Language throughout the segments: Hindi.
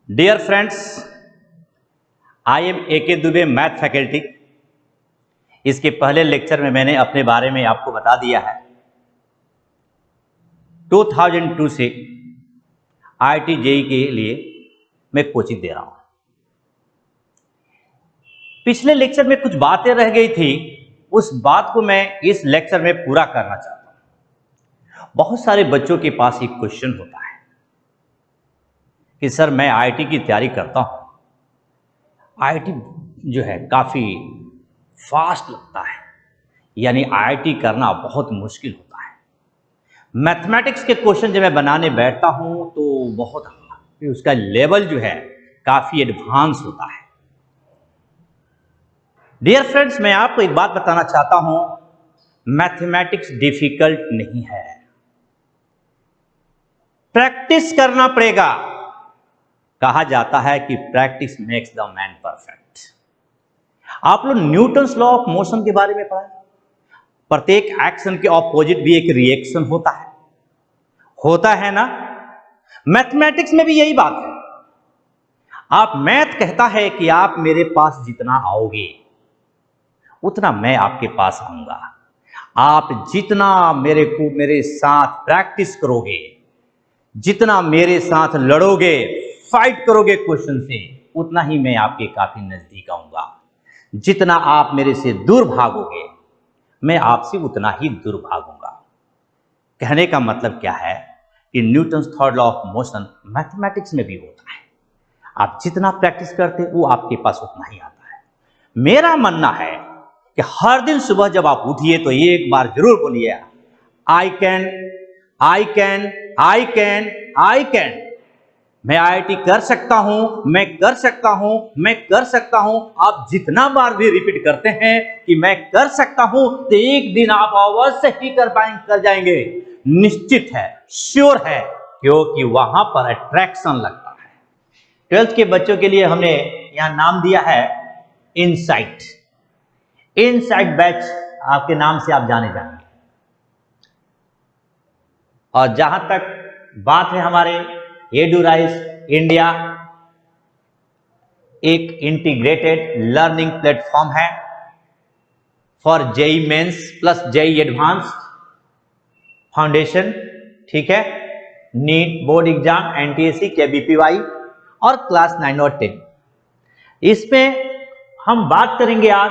Dear friends, I am A K. Dubey, math faculty. इसके पहले लेक्चर में मैंने अपने बारे में आपको बता दिया है। 2002 से IIT JEE के लिए मैं कोचिंग दे रहा हूं। पिछले लेक्चर में कुछ बातें रह गई थी, उस बात को मैं इस लेक्चर में पूरा करना चाहता हूं। बहुत सारे बच्चों के पास एक क्वेश्चन होता है कि सर मैं IIT की तैयारी करता हूं, IIT जो है काफ़ी फास्ट लगता है, यानी IIT करना बहुत मुश्किल होता है। मैथमेटिक्स के क्वेश्चन जब मैं बनाने बैठता हूं तो बहुत उसका लेवल जो है काफ़ी एडवांस होता है। डियर फ्रेंड्स, मैं आपको एक बात बताना चाहता हूं, मैथमेटिक्स डिफिकल्ट नहीं है, प्रैक्टिस करना पड़ेगा। कहा जाता है कि practice makes the man perfect. आप लोग न्यूटन्स लॉ ऑफ मोशन के बारे में पढ़ा, प्रत्येक एक्शन के ऑपोजिट भी एक रिएक्शन होता है ना। मैथमेटिक्स में भी यही बात है। आप मैथ कहता है कि आप मेरे पास जितना आओगे उतना मैं आपके पास आऊंगा। आप जितना मेरे साथ प्रैक्टिस करोगे, जितना मेरे साथ लड़ोगे, फाइट करोगे क्वेश्चन से, उतना ही मैं आपके काफी नजदीक आऊंगा। जितना आप मेरे से दूर भागोगे, मैं आपसे उतना ही दूर भागूंगा। कहने का मतलब क्या है कि Newton's third law of motion mathematics में भी होता है। आप जितना प्रैक्टिस करते वो आपके पास उतना ही आता है। मेरा मानना है कि हर दिन सुबह जब आप उठिए तो एक बार जरूर बोलिए, I can, I can, I can, I can. मैं IIT कर सकता हूं, मैं कर सकता हूं, मैं कर सकता हूं। आप जितना बार भी रिपीट करते हैं कि मैं कर सकता हूं, तो एक दिन आप अवश्य ही कर जाएंगे। निश्चित है, श्योर है, क्योंकि वहां पर अट्रैक्शन लगता है। 12th के बच्चों के लिए हमने यहां नाम दिया है इनसाइट। इनसाइट बैच आपके नाम से आप जाने जाएंगे। और जहां तक बात है हमारे एडुराइज इंडिया एक इंटीग्रेटेड लर्निंग प्लेटफॉर्म है for JEE mains plus JEE advance foundation, ठीक है, NEET board exam, NTSC, KBPY और क्लास 9 और 10। इसमें हम बात करेंगे आज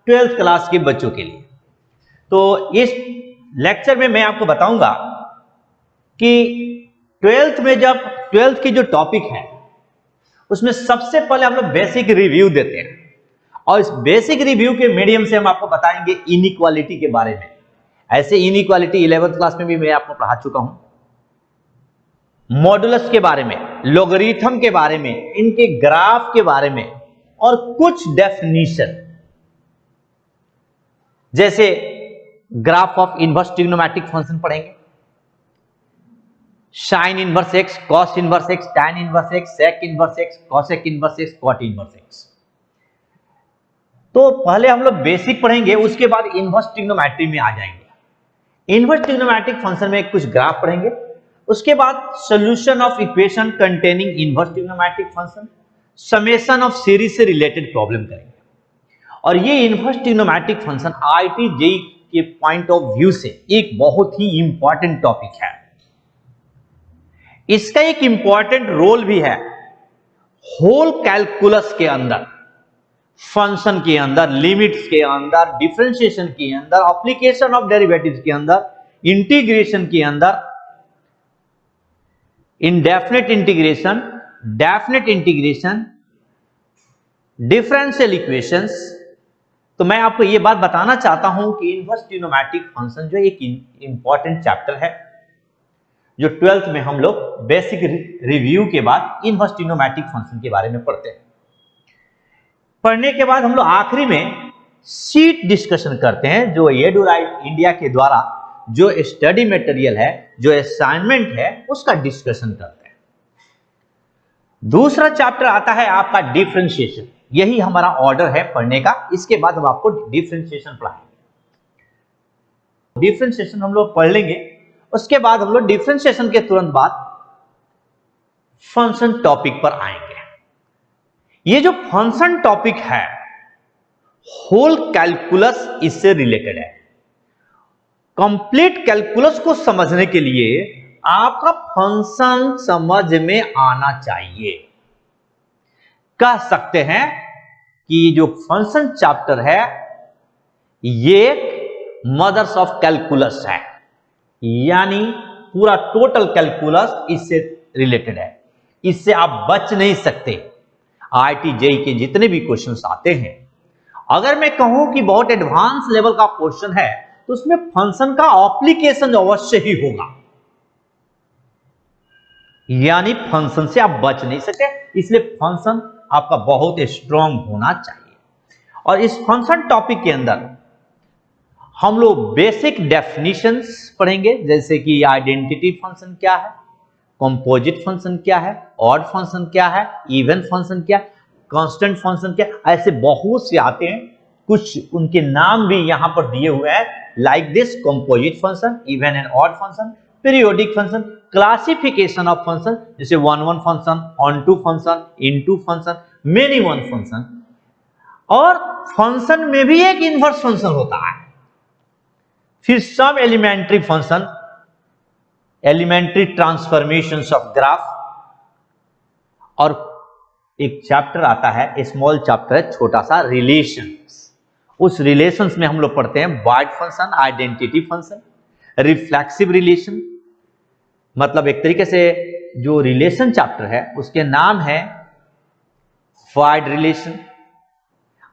12th क्लास के बच्चों के लिए। तो इस लेक्चर में मैं आपको बताऊंगा कि 12th में जब 12th की जो टॉपिक है उसमें सबसे पहले हम लोग बेसिक रिव्यू देते हैं, और इस बेसिक रिव्यू के मीडियम से हम आपको बताएंगे इनइक्वालिटी के बारे में। ऐसे इनइक्वालिटी 11th क्लास में भी मैं आपको पढ़ा चुका हूं, मॉडुलस के बारे में, लोगरिथम के बारे में, इनके ग्राफ के बारे में, और कुछ डेफिनेशन जैसे graph of inverse trigonometric function पढ़ेंगे, sine inverse x, cos inverse x, tan inverse x, sec inverse x, cosec inverse x, cot inverse x. तो पहले हम लोग बेसिक पढ़ेंगे, उसके बाद इनवर्स ट्रिग्नोमेट्री में आ जाएंगे। इनवर्स ट्रिग्नोमेट्रिक फंक्शन में कुछ ग्राफ पढ़ेंगे, उसके बाद solution of equation containing inverse trigonometric function, summation of series से रिलेटेड प्रॉब्लम करेंगे। और ये inverse trigonometric function IIT JEE के पॉइंट ऑफ व्यू से एक बहुत ही इंपॉर्टेंट टॉपिक है। इसका एक इंपॉर्टेंट रोल भी है होल कैलकुलस के अंदर, फंक्शन के अंदर, लिमिट्स के अंदर, डिफरेंशिएशन के अंदर, एप्लीकेशन ऑफ डेरिवेटिव्स के अंदर, इंटीग्रेशन के अंदर, indefinite integration, definite integration, differential equations. तो मैं आपको यह बात बताना चाहता हूं कि इनवर्स ट्रिग्नोमेट्रिक फंक्शन जो एक इंपॉर्टेंट चैप्टर है, जो 12th में हम लोग बेसिक रिव्यू के बाद इनवर्स ट्रिग्नोमेट्रिक फंक्शन के बारे में पढ़ते हैं। पढ़ने के बाद हम लोग आखिरी में सीट डिस्कशन करते हैं, जो एडुराइज इंडिया के द्वारा जो स्टडी मटेरियल है, जो असाइनमेंट है, उसका डिस्कशन करते हैं। दूसरा चैप्टर आता है आपका डिफरेंशिएशन। यही हमारा ऑर्डर है पढ़ने का। इसके बाद हम आपको डिफरेंशिएशन पढ़ाएंगे। डिफरेंशिएशन हम लोग पढ़ लेंगे, उसके बाद हम लोग डिफरेंशिएशन के तुरंत बाद फंक्शन टॉपिक पर आएंगे। ये जो फंक्शन टॉपिक है, होल कैलकुलस इससे रिलेटेड है। कंप्लीट कैलकुलस को समझने के लिए आपका फंक्शन समझ में आना चाहिए। कह सकते हैं कि जो फंक्शन चैप्टर है ये मदर्स ऑफ कैलकुलस है, यानी पूरा टोटल कैलकुलस इससे रिलेटेड है। इससे आप बच नहीं सकते। आईआईटी जेईई के जितने भी क्वेश्चंस आते हैं, अगर मैं कहूं कि बहुत एडवांस लेवल का क्वेश्चन है तो उसमें फंक्शन का एप्लीकेशन अवश्य ही होगा, यानी फंक्शन से आप बच नहीं सकते। इसलिए फंक्शन आपका बहुत स्ट्रांग होना चाहिए। और इस फंक्शन टॉपिक के अंदर हम लोग बेसिक डेफिनेशंस पढ़ेंगे, जैसे कि आइडेंटिटी फंक्शन क्या है, कंपोजिट फंक्शन क्या है, ऑड फंक्शन क्या है, इवन फंक्शन क्या, कांस्टेंट फंक्शन क्या, ऐसे बहुत से आते हैं। कुछ उनके नाम भी यहां पर दिए हुए हैं, like this composite function, even and odd function, periodic function, classification of function, जैसे 1-1 function, onto function, into function, many one function. और फंक्शन में भी एक इनवर्स फंक्शन होता है। फिर some elementary function, elementary transformations of graph, और एक चैप्टर आता है, स्मॉल चैप्टर है, छोटा सा, रिलेशंस। उस रिलेशंस में हम लोग पढ़ते हैं wide function, identity function, reflexive relation. मतलब एक तरीके से जो रिलेशन चैप्टर है उसके नाम है wide relation,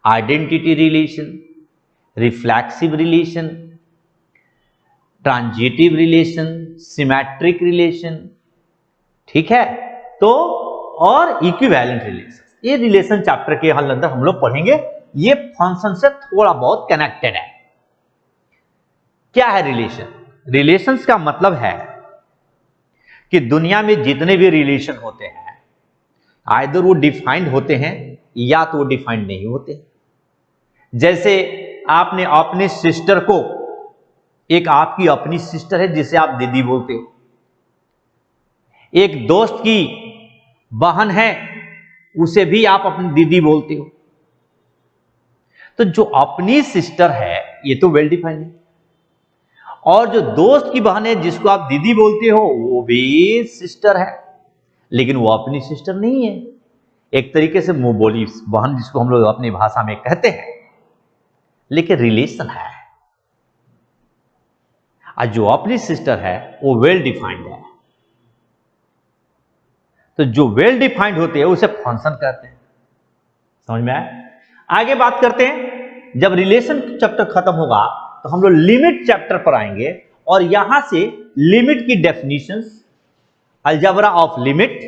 identity relation, reflexive relation, transitive relation, symmetric relation, ठीक है। तो और इक्विवेलेंट रिलेशन, ये रिलेशन चैप्टर के अंदर हम लोग पढ़ेंगे। ये फंक्शन से थोड़ा बहुत कनेक्टेड है। क्या है रिलेशन? रिलेशंस का मतलब है कि दुनिया में जितने भी रिलेशन होते हैं, आइदर वो डिफाइंड होते हैं या तो वो डिफाइंड नहीं होते। जैसे आपने अपने सिस्टर को, एक आपकी अपनी सिस्टर है जिसे आप दीदी बोलते हो, एक दोस्त की बहन है उसे भी आप अपनी दीदी बोलते हो। तो जो अपनी सिस्टर है ये तो वेल डिफाइंड है, और जो दोस्त की बहन है जिसको आप दीदी बोलते हो वो भी सिस्टर है, लेकिन वो अपनी सिस्टर नहीं है। एक तरीके से मुंह बोली बहन जिसको हम लोग अपनी भाषा में कहते हैं, लेकिन रिलेशन है। और जो अपनी सिस्टर है वो वेल डिफाइंड है। तो जो वेल डिफाइंड होते हैं उसे फंक्शन कहते हैं। समझ में आया? आगे बात करते हैं। जब रिलेशन चैप्टर खत्म होगा तो हम लोग लिमिट चैप्टर पर आएंगे, और यहां से लिमिट की definitions, algebra of limit,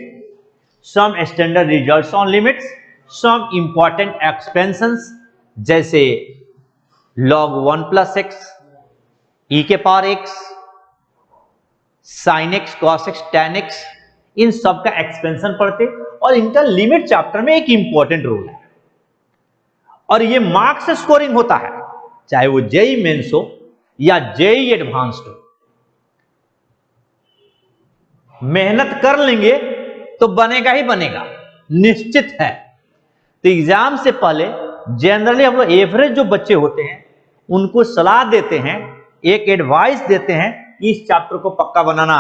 some standard results on limits, some important expansions जैसे log 1 plus x, e के power x, sin x, cos x, tan x, इन सब का एक्सपेंशन पढ़ते। और इनका लिमिट चैप्टर में एक इंपॉर्टेंट रोल है, और ये मार्क्स स्कोरिंग होता है, चाहे वो जेईई मेंस हो या जेईई एडवांस्ड हो। मेहनत कर लेंगे तो बनेगा ही बनेगा, निश्चित है। तो एग्जाम से पहले जनरली हम लोग एवरेज जो बच्चे होते हैं उनको सलाह देते हैं, एक एडवाइस देते हैं कि इस चैप्टर को पक्का बनाना,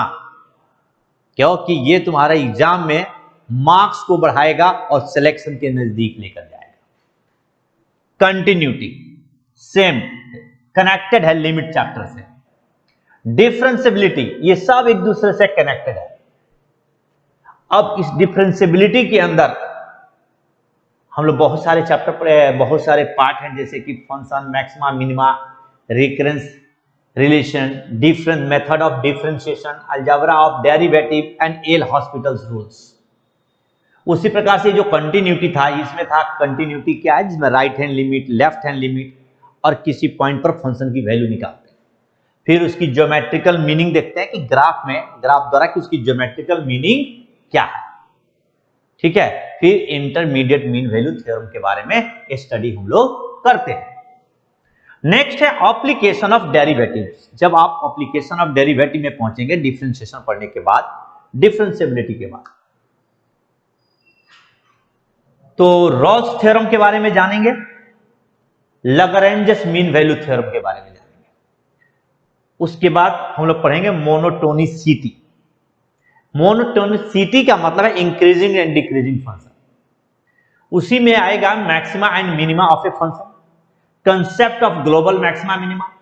क्योंकि ये तुम्हारा एग्जाम में मार्क्स को बढ़ाएगा और सिलेक्शन के नजदीक लेकर जाएगा। कंटिन्यूटी सेम कनेक्टेड है लिमिट चैप्टर से। डिफरेंशियबिलिटी, ये सब एक दूसरे से कनेक्टेड है। अब इस डिफरेंशियबिलिटी के अंदर हम लोग बहुत सारे चैप्टर पढ़े, बहुत सारे पार्ट हैं, जैसे कि function, maxima, minima, recurrence relation, different method of differentiation, algebra of derivative and L hospitals rules. उसी प्रकार से जो कंटिन्यूटी था, इसमें था कंटिन्यूटी क्या है, जिसमें right hand limit, left hand limit, और किसी पॉइंट पर फंक्शन की वैल्यू निकालते हैं। फिर उसकी ज्योमेट्रिकल मीनिंग देखते हैं कि ग्राफ में, ग्राफ द्वारा कि उसकी ज्योमेट्रिकल मीनिंग क्या है, ठीक है। फिर इंटरमीडिएट मीन वैल्यू थ्योरम के बारे में स्टडी हम लोग करते हैं। नेक्स्ट है एप्लीकेशन ऑफ डेरिवेटिव्स। जब आप एप्लीकेशन ऑफ डेरिवेटिव में पहुंचेंगे डिफरेंशिएशन पढ़ने के बाद, डिफरेंशिएबिलिटी के बाद, तो रॉल्स थ्योरम के बारे में जानेंगे, लैग्रेंज मीन वैल्यू थ्योरम के बारे में जानेंगे। उसके बाद हम लोग पढ़ेंगे मोनोटोनिसिटी। मोनोटोनिसिटी का मतलब है इंक्रीजिंग एंड डिक्रीजिंग फंक्शन। उसी में आएगा maxima and minima of a function, concept of global maxima minima,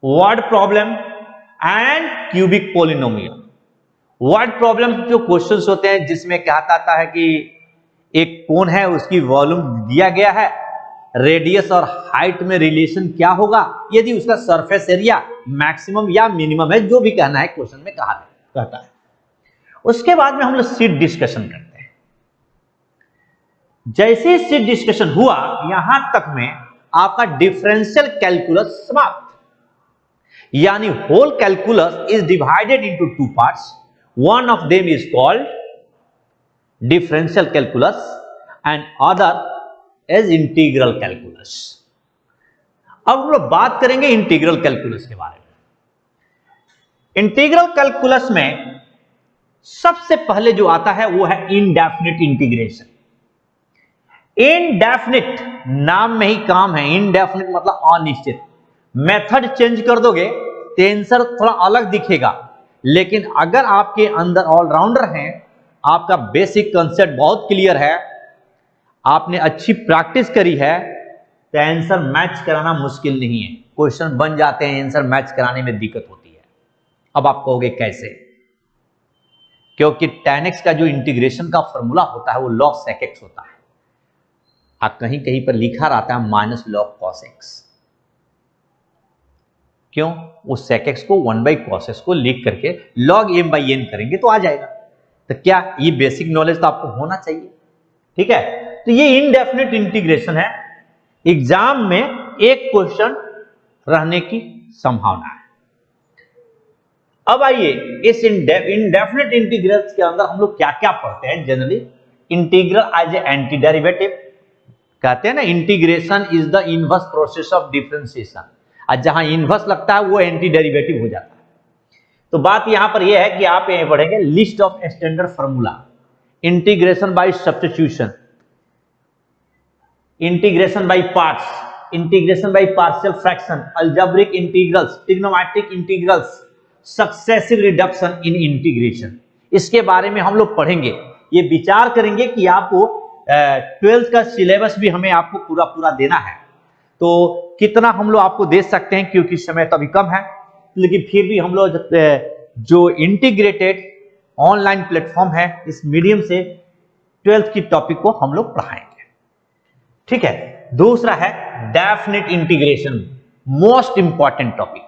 word problem and cubic polynomial. Word problem जो क्वेश्चंस होते हैं जिसमें क्या आता है कि एक कोन है, उसकी वॉल्यूम दिया गया है, रेडियस और हाइट में रिलेशन क्या होगा यदि उसका सरफेस एरिया मैक्सिमम या मिनिमम है, जो भी कहना है क्वेश्चन में कहता है। उसके बाद में हम लोग सीट डिस्कशन करते हैं। जैसे ही सीट डिस्कशन हुआ यहां तक में आपका डिफरेंशियल कैलकुलस समाप्त, यानी whole calculus is divided into two parts. One of them is called differential calculus and other is integral calculus. अब हम लोग बात करेंगे इंटीग्रल कैलकुलस के बारे में। इंटीग्रल कैलकुलस में सबसे पहले जो आता है वो है इनडेफिनिट इंटीग्रेशन। इनडेफिनिट नाम में ही काम है, इनडेफिनिट मतलब अनिश्चित। मेथड चेंज कर दोगे तो आंसर थोड़ा अलग दिखेगा, लेकिन अगर आपके अंदर ऑलराउंडर हैं, आपका बेसिक कंसेप्ट बहुत क्लियर है, आपने अच्छी प्रैक्टिस करी है, तो आंसर मैच कराना मुश्किल नहीं है। क्वेश्चन बन जाते हैं, आंसर मैच कराने में दिक्कत होती है। अब आप कहोगे कैसे? क्योंकि tan x का जो इंटीग्रेशन का फॉर्मूला होता है वो log sec x होता है। आप कहीं कहीं पर लिखा रहता है माइनस log cos x। क्यों? उस sec x को 1/cos x को लिख करके log m/n करेंगे तो आ जाएगा। तो क्या ये बेसिक नॉलेज तो आपको होना चाहिए, ठीक है? तो ये इनडेफिनिट इंटीग्रेशन है, एग्जाम में एक क्वेश्चन रहने की संभावना है। अब आइए इस इनडेफिनिट इंटीग्रल्स के अंदर हम लोग क्या क्या पढ़ते हैं। Generally integral as a antiderivative, कहते हैं ना integration is the inverse process of differentiation, और जहां इनवर्स लगता है वो एंटी डेरिवेटिव हो जाता है। तो बात यहां पर यह है कि आप यहां पढ़ेंगे list of standard formula, integration by substitution, integration by parts, integration by partial fraction, algebraic integrals, trigonometric integrals, successive reduction in integration. इसके बारे में हम लोग पढ़ेंगे। ये विचार करेंगे कि आपको 12th का सिलेबस भी हमें आपको पूरा देना है, तो कितना हम लोग आपको दे सकते हैं, क्योंकि समय तो अभी कम है, लेकिन फिर भी हम लोग जो इंटीग्रेटेड ऑनलाइन प्लेटफॉर्म है इस मीडियम से 12th की टॉपिक को हम लोग पढ़ाएंगे, ठीक है। दूसरा है definite integration, most important topic.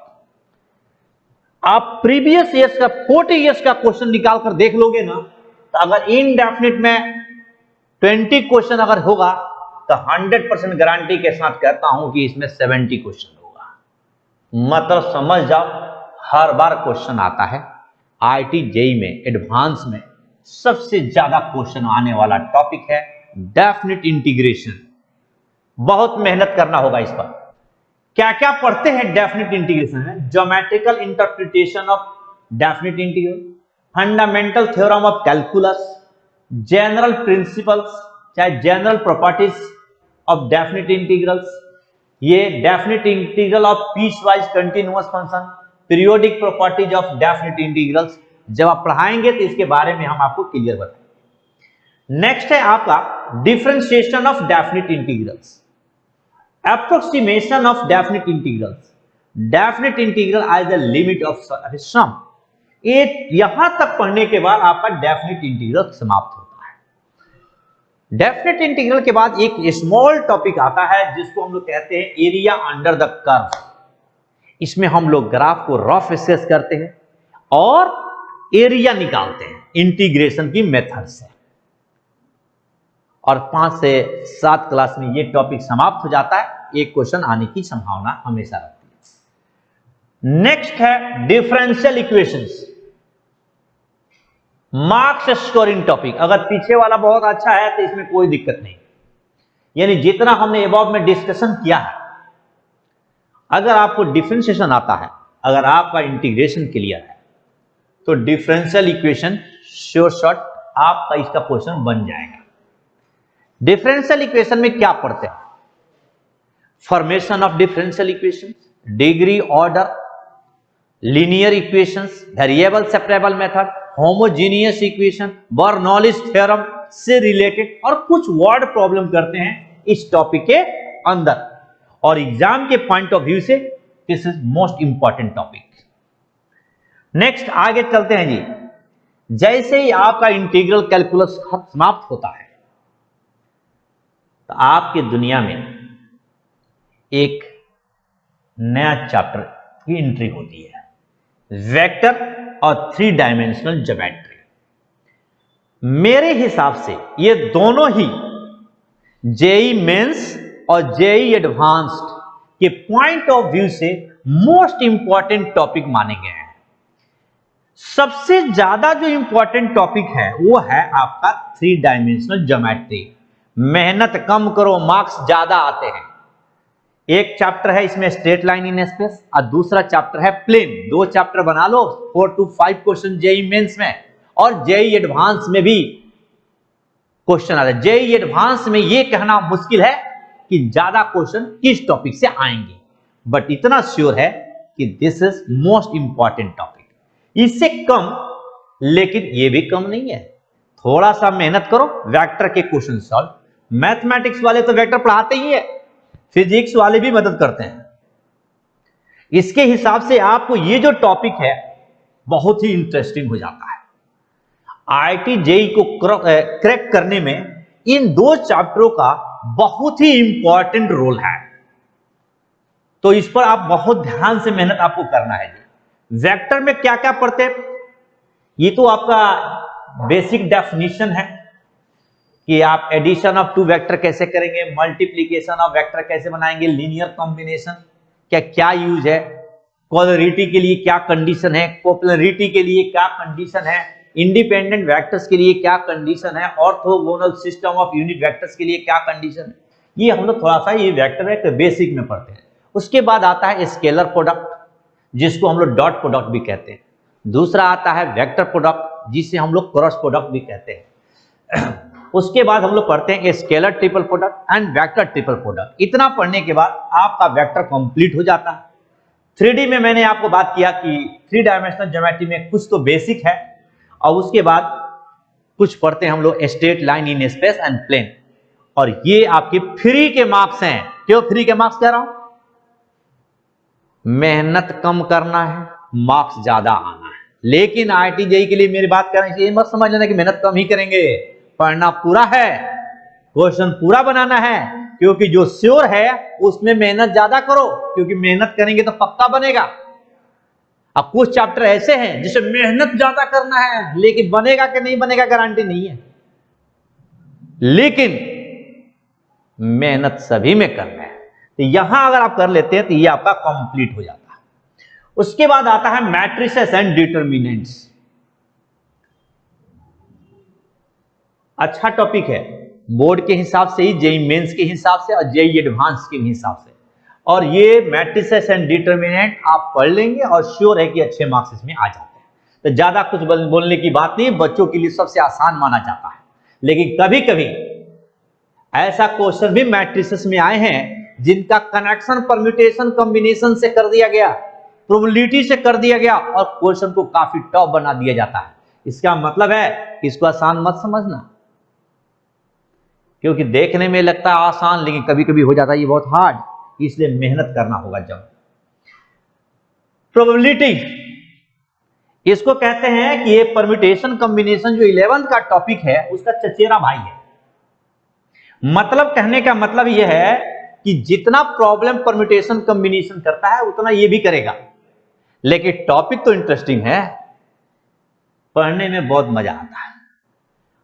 आप प्रीवियस ईयर्स का 40 ईयर्स का क्वेश्चन निकाल कर देख लोगे ना, तो अगर इनडेफिनिट में 20 क्वेश्चन अगर होगा तो 100% गारंटी के साथ कहता हूं कि इसमें 70 क्वेश्चन होगा। मतलब समझ जाओ हर बार क्वेश्चन आता है। आईटी जेई में एडवांस में सबसे ज्यादा क्वेश्चन आने वाला टॉपिक है डेफिनिट इंटीग्रेशन। बहुत मेहनत करना होगा इस पर। क्या क्या पढ़ते हैं डेफिनिट इंटीग्रेशन में? Geometrical interpretation of definite integral, fundamental theorem of calculus, general principles चाहे general properties of definite integrals, ये definite integral of piecewise continuous function, periodic properties of definite integrals. जब आप पढ़ाएंगे तो इसके बारे में हम आपको क्लियर बताएंगे। नेक्स्ट है आपका differentiation of definite integrals, approximation of definite integrals, definite integral as the limit of sum। ये यहां तक पढ़ने के बाद आपका डेफिनिट इंटीग्रल समाप्त होता है। डेफिनिट इंटीग्रल के बाद एक स्मॉल टॉपिक आता है जिसको हम लोग कहते हैं एरिया अंडर द कर्व। इसमें हम लोग ग्राफ को रफ स्केच करते हैं और एरिया निकालते हैं इंटीग्रेशन की मेथड से, और 5 से 7 क्लास में ये टॉपिक समाप्त हो जाता है। एक क्वेश्चन आने की संभावना हमेशा रहती है। नेक्स्ट है differential equations, marks scoring topic. अगर पीछे वाला बहुत अच्छा है तो इसमें कोई दिक्कत नहीं, यानी जितना हमने अबव में डिस्कशन किया है, अगर आपको डिफरेंशिएशन आता है, अगर आपका इंटीग्रेशन क्लियर है, तो डिफरेंशियल इक्वेशन श्योर शॉट आपका इसका क्वेश्चन बन जाएगा। डिफरेंशियल इक्वेशन में क्या पढ़ते हैं? Formation of differential equation, degree order, linear equations, variable separable method, homogeneous equation, Bernoulli's theorem से रिलेटेड और कुछ वर्ड प्रॉब्लम करते हैं इस टॉपिक के अंदर, और एग्जाम के पॉइंट ऑफ व्यू से this is most important topic. Next आगे चलते हैं जी। जैसे ही आपका इंटीग्रल कैलकुलस समाप्त होता है तो आपकी दुनिया में एक नया चैप्टर की एंट्री होती है, वेक्टर और 3 डायमेंशनल ज्योमेट्री। मेरे हिसाब से ये दोनों ही जेई मेंस और जेई एडवांस्ड के पॉइंट ऑफ व्यू से मोस्ट इंपॉर्टेंट टॉपिक माने गए हैं। सबसे ज्यादा जो इंपॉर्टेंट टॉपिक है वो है आपका 3 डायमेंशनल ज्योमेट्री। मेहनत कम करो, मार्क्स ज्यादा आते हैं। एक चैप्टर है इसमें स्ट्रेट लाइन इन स्पेस और दूसरा चैप्टर है प्लेन। 2 चैप्टर बना लो, 4 to 5 क्वेश्चन जेई मेंस में और जेई एडवांस में भी क्वेश्चन आ रहे हैं। जेई एडवांस में ये कहना मुश्किल है कि ज्यादा क्वेश्चन किस टॉपिक से आएंगे, बट इतना श्योर है कि this is most important topic. इससे कम, लेकिन ये भी कम नहीं है। थोड़ा सा मेहनत करो, वेक्टर के क्वेश्चन सॉल्व। मैथमेटिक्स वाले तो वेक्टर पढ़ाते ही है, फिजिक्स वाले भी मदद करते हैं। इसके हिसाब से आपको ये जो टॉपिक है बहुत ही इंटरेस्टिंग हो जाता है। आईआईटी जेई को क्रैक करने में इन 2 चैप्टरों का बहुत ही इंपॉर्टेंट रोल है, तो इस पर आप बहुत ध्यान से मेहनत आपको करना है जी। वेक्टर में क्या क्या पढ़ते हैं, ये तो आपका बेसिक डेफिनेशन है कि आप एडिशन ऑफ 2 वेक्टर कैसे करेंगे, मल्टीप्लीकेशन ऑफ वेक्टर कैसे बनाएंगे, लीनियर कॉम्बिनेशन क्या क्या यूज है, कोलरिटी के लिए क्या कंडीशन है, कोप्लरिटी के लिए क्या कंडीशन है, इंडिपेंडेंट वेक्टर्स के लिए क्या कंडीशन है, orthogonal system of unit vectors के लिए क्या कंडीशन है। ये हम लोग थोड़ा सा ये वेक्टर एक बेसिक में पढ़ते हैं। उसके बाद आता है स्केलर प्रोडक्ट, जिसको हम लोग डॉट प्रोडक्ट भी कहते हैं। दूसरा आता है वेक्टर प्रोडक्ट, जिसे हम लोग क्रॉस प्रोडक्ट भी कहते हैं। उसके बाद हम लोग पढ़ते हैं scalar triple product and vector triple product. इतना पढ़ने के बाद आपका वेक्टर कंप्लीट हो जाता है। 3D में मैंने आपको बात किया कि 3 डायमेंशनल ज्योमेट्री में कुछ तो बेसिक है, और उसके बाद कुछ पढ़ते हैं हम लोग straight line in space and plane, और ये आपके फ्री के मार्क्स हैं। क्यों फ्री के मार्क्स कह रहा हूं? मेहनत कम करना है, मार्क्स ज्यादा आना है। लेकिन आईआईटी जेईई के लिए मेरी बात कर रहे हैं, ये मत समझ लेना कि मेहनत कम ही करेंगे। पढ़ना पूरा है, क्वेश्चन पूरा बनाना है, क्योंकि जो श्योर है उसमें मेहनत ज्यादा करो, क्योंकि मेहनत करेंगे तो पक्का बनेगा। अब कुछ चैप्टर ऐसे हैं जिसे मेहनत ज्यादा करना है, लेकिन बनेगा कि नहीं बनेगा गारंटी नहीं है। लेकिन मेहनत सभी में करना है, तो यहां अगर आप कर लेते हैं तो ये आपका कंप्लीट हो जाता है। उसके बाद आता है मैट्रिसेस एंड डिटरमिनेंट्स। अच्छा टॉपिक है, बोर्ड के हिसाब से ही, जेईई मेंस के हिसाब से और जेईई एडवांस के हिसाब से। और ये मैट्रिसेस एंड डिटरमिनेंट आप पढ़ लेंगे और श्योर है कि अच्छे मार्क्स इसमें आ जाते हैं। तो ज्यादा कुछ बोलने की बात नहीं, बच्चों के लिए सबसे आसान माना जाता है। लेकिन कभी कभी ऐसा क्वेश्चन भी मैट्रिसेस में आए हैं जिनका कनेक्शन परम्यूटेशन कॉम्बिनेशन से कर दिया गया, प्रोबेबिलिटी से कर दिया गया, और क्वेश्चन को काफी टफ बना दिया जाता है। इसका मतलब है कि इसको आसान मत समझना, क्योंकि देखने में लगता है आसान, लेकिन कभी कभी हो जाता है ये बहुत हार्ड, इसलिए मेहनत करना होगा। जब प्रोबेबिलिटी, इसको कहते हैं कि ये परम्यूटेशन कॉम्बिनेशन जो 11th का टॉपिक है उसका चचेरा भाई है। मतलब कहने का मतलब यह है कि जितना प्रॉब्लम परम्यूटेशन कॉम्बिनेशन करता है उतना ये भी करेगा। लेकिन टॉपिक तो इंटरेस्टिंग है, पढ़ने में बहुत मजा आता है।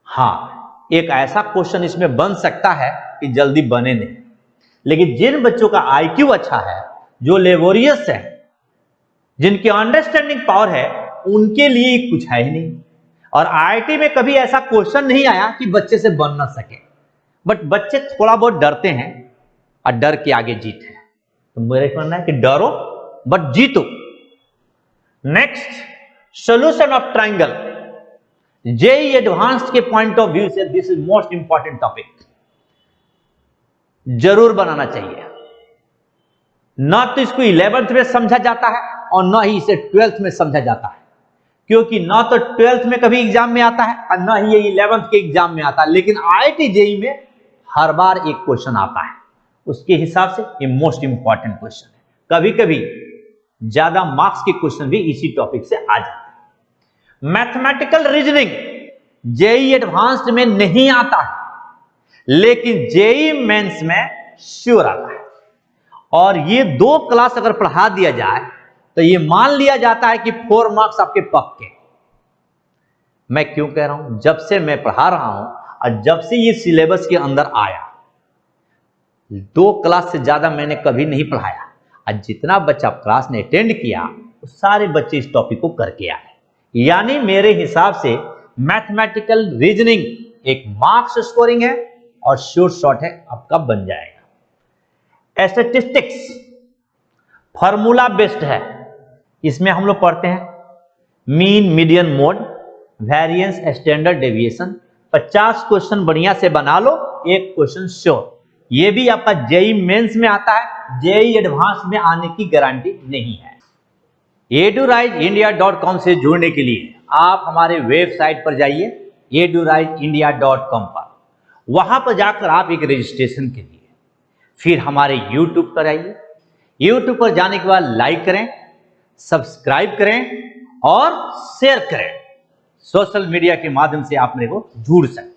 हाँ, एक ऐसा क्वेश्चन इसमें बन सकता है कि जल्दी बने नहीं, लेकिन जिन बच्चों का आईक्यू अच्छा है, जो लेबोरियस है, जिनकी अंडरस्टैंडिंग पावर है, उनके लिए कुछ है ही नहीं। और आईआईटी में कभी ऐसा क्वेश्चन नहीं आया कि बच्चे से बन ना सके, बट बच्चे थोड़ा बहुत डरते हैं, और डर के आगे जीत है। तो मेरा कहना है कि डरो बट जीतो। Next, solution of triangle. JEE advance के पॉइंट ऑफ व्यू से this is most important topic. जरूर बनाना चाहिए। ना तो इसको 11th में समझा जाता है और ना ही इसे 12th में समझा जाता है, क्योंकि ना तो 12th में कभी एग्जाम में आता है और ना ही ये 11th के एग्जाम में आता है। लेकिन IIT JEE में हर बार एक क्वेश्चन आता है, उसके हिसाब से ये मोस्ट इंपॉर्टेंट क्वेश्चन है। कभी कभी ज्यादा मार्क्स के क्वेश्चन भी इसी टॉपिक से आ जाते हैं। मैथमेटिकल रीजनिंग JEE एडवांस्ड में नहीं आता है, लेकिन JEE मेंस में श्योर आता है। और ये 2 क्लास अगर पढ़ा दिया जाए तो ये मान लिया जाता है कि 4 मार्क्स आपके पक्के। मैं क्यों कह रहा हूं, जब से मैं पढ़ा रहा हूं और जब से ये सिलेबस के अंदर आया, 2 क्लास से ज्यादा मैंने कभी नहीं पढ़ाया। और जितना बच्चा क्लास ने अटेंड किया वो सारे बच्चे इस टॉपिक को करके आए। यानी मेरे हिसाब से मैथमेटिकल रीजनिंग एक मार्क्स स्कोरिंग है और श्योर शॉट है आपका बन जाएगा। स्टैटिस्टिक्स फॉर्मूला बेस्ड है, इसमें हम लोग पढ़ते हैं mean, median, mode, variance, standard deviation. 50 question बढ़िया से बना लो, एक क्वेश्चन श्योर। ये भी आपका JEE मेंस में आता है, JEE एडवांस में आने की गारंटी नहीं है। edurigeindia.com से जुड़ने के लिए आप हमारे वेबसाइट पर जाइए edurigeindia.com पर। वहां पर जाकर आप एक रजिस्ट्रेशन कीजिए, फिर हमारे YouTube पर आइए। YouTube पर जाने के बाद लाइक करें, सब्सक्राइब करें और शेयर करें। सोशल मीडिया के माध्यम से आप मेरे को जुड़ सकते हैं।